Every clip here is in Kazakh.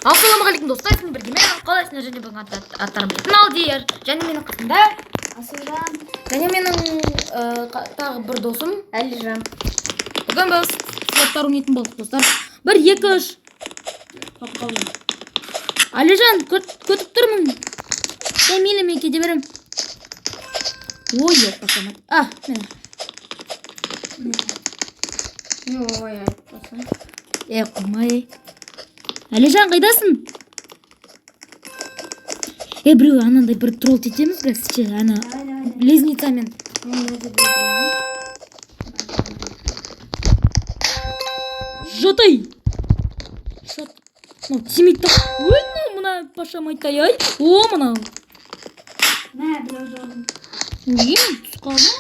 Ассалаумағалейкум достар, сіздермен бірге мен қалайсыңдар және бүгін аттарым Алдияр және менің қасымда Асылжан және менің тағы бір досым Әлижан. Бүгін біз слоттар ойнайтын болдық достар. 1 2 3 Әлижан, күтіп тұрмын. Мейлі мен кете берем. Ой, қасамай. Мені. Ой, айтпасаң. Қоймай. Әлижан, қайдасың? Біреу анандай бір тролл тетеміз қазірше, ана лезницамен. Жатай. Тимейді. Ой, мына пашам айттай-ай. О, мына. Мә, біреу жолым. Ой, түс қалма.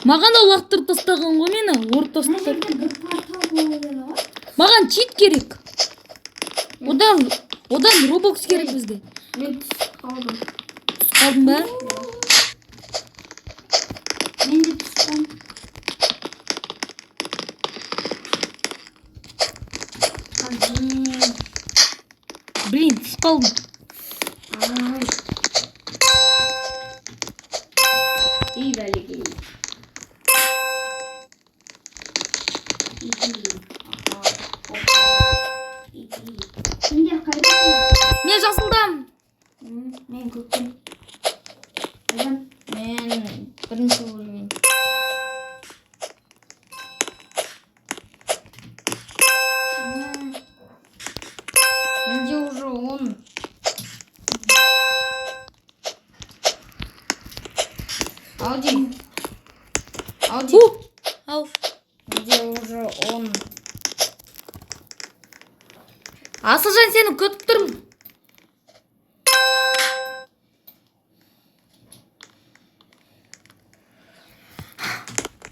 Маған ол лақтырып тастаған ғой мені, ұрып тастаған. Маған чит керек. Одан Roblox керек бізге. Мен түс қалдым. Түс қалдың ба? Мен де түстім. Блин, түс қалдым. İyi belki. Şimdi kaybettim. Мен жасылдам. Men көктем. Мен бірінші уровень. Менде уже 10. Алди. Ал. Менде уже 10. Асылжан, сені күтіп тұрмын.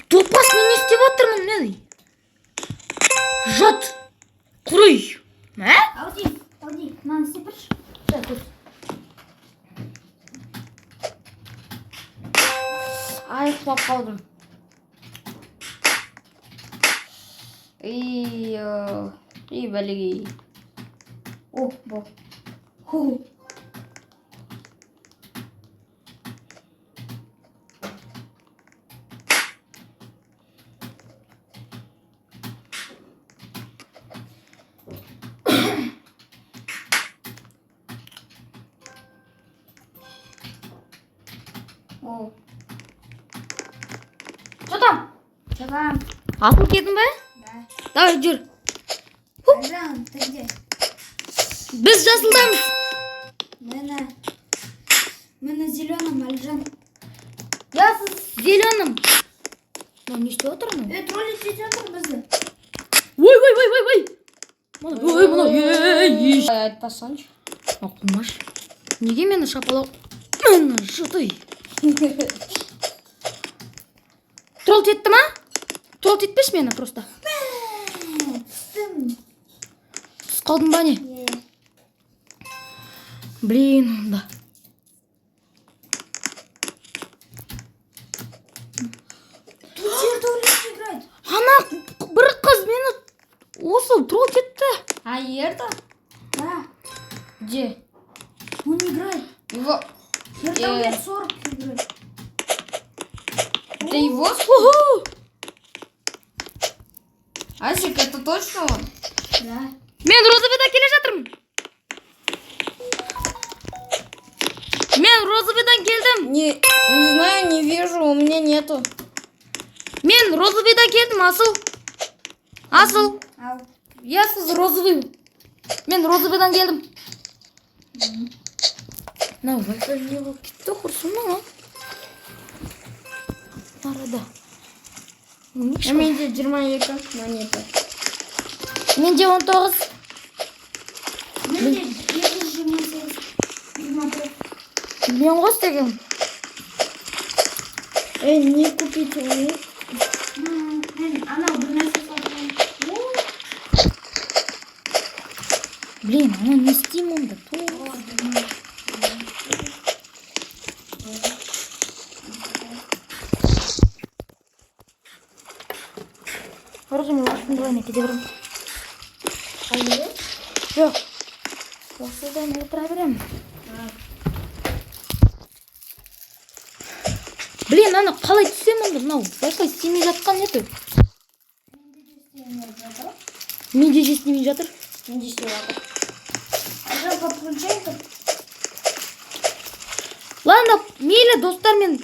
Топас, мен не істеп отырмын, не? Жат. Құрый. Алди, мынаны істеп тұршы. Ай, құлап қалдым. Ей, бәлеге. О, бұл. О. Жатам. Асыл кедің бе? Да. Давай, жүр. Әлжан, ты где? Біз жасылдамыз. Мы на зеленом, Әлжан. Я зеленым. Не істеп отырмын? Тролли сөйтіп отыр бізді. Ой. Мына. Айтпасаңшы. Оқымаш. Неге мені шапалау? Мына жұтай. Тролл тетті ма? Тролл тетпеш мені просто. Түс қалдың ба не? Блин, онда. Тут жерді ойлап играет. Ана бір қыз мені осы тролл тетті. А ерді? Да. Где? Он играет. Его... Ерді лет 40 играет. Это его? Асик, это точно он? Да. Мен розовыйдан келе жатырмын. Мен розовыйдан келдім. Не знаю, не вижу, у меня нету. Мен розовыйдан келдім, Асыл. Я сіз розовый. Мен розовыйдан келдім. На, вайфай не болып кетті, құрсын ма? Арада. Менде 22 монета. Менде 19. Менде 228. Мен қос деген. Не купить мне? Она бір нәрсе сатып. Блин, она не істейм онда. Оружие мен лашпен былайына кете берем. Қайда? Жоқ. Осыдан отыра берем. Блин, аны қалай түссем онда мынау? Байқай істемей жатқан еді. Менде же істемей жатыр. Менде істеп жатыр. Ажал подключайка. Ладно, мейлі достармен.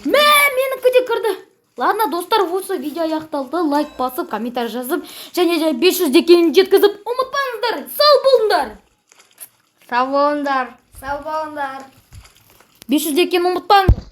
Менікі де кірді. Ладно, достар, осы видео аяқталды. Лайк басып, комментарий жазып, және де 500 декенін жеткізіп, ұмытпаңыздар. Сау болыңдар. Сау болыңдар. Сау болыңдар. 500 декені ұмытпаңыздар.